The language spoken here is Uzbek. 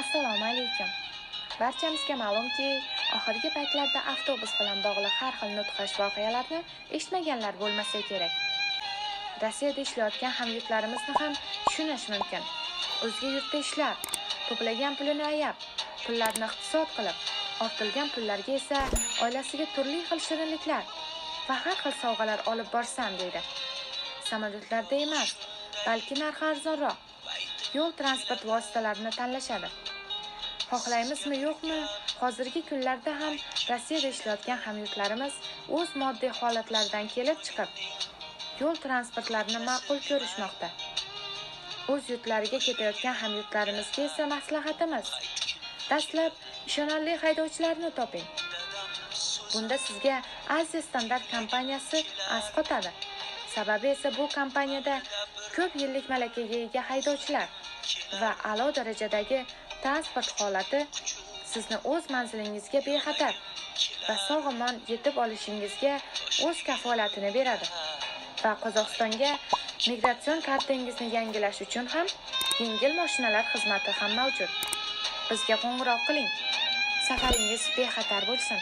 Assalomu alaykum. Barchamizga ma'lumki, oxirgi paytlarda avtobus bilan bog'liq har xil nutqash voqealarni eshitmaganlar bo'lmasa kerak. Rossiyada ishlayotgan hamyurtlarimizni ham tushunish mumkin. O'zga yurtda ishlab, to'plagan pulini ayab, pullarni iqtisod qilib, ortilgan pullarga esa oilasiga turli xil shirinliklar va har xil sovg'alar olib borsam deydi. Samolyotlarda emas, balki narxi arzonroq yo'l transport vositalarini tanlashadi. Xohlaymizmi yo'qmi, hozirgi kunlarda ham Rossiyada ishlayotgan hamyurtlarimiz o'z moddiy holatlaridan kelib chiqib, yo'l transportlarini ma'qul ko'rishmoqda. O'z yurtlariga ketayotgan hamyurtlarimizga esa maslahatimiz: dastlab ishonarli haydovchilarni toping. Bunda sizga Aziya Standart kompaniyasi asqotadi. Sababi esa bu kompaniyada ko'p yillik malakaga ega haydovchilar va a'lo darajadagi transport holati sizni o'z manzilingizga bexatar va sog'-omon yetib olishingizga o'z kafolatini beradi. Va Qozog'istonga migratsion kartangizni yangilash uchun ham yengil mashinalar xizmati ham mavjud. Bizga qo'ng'iroq qiling. Safaringiz bexatar bo'lsin.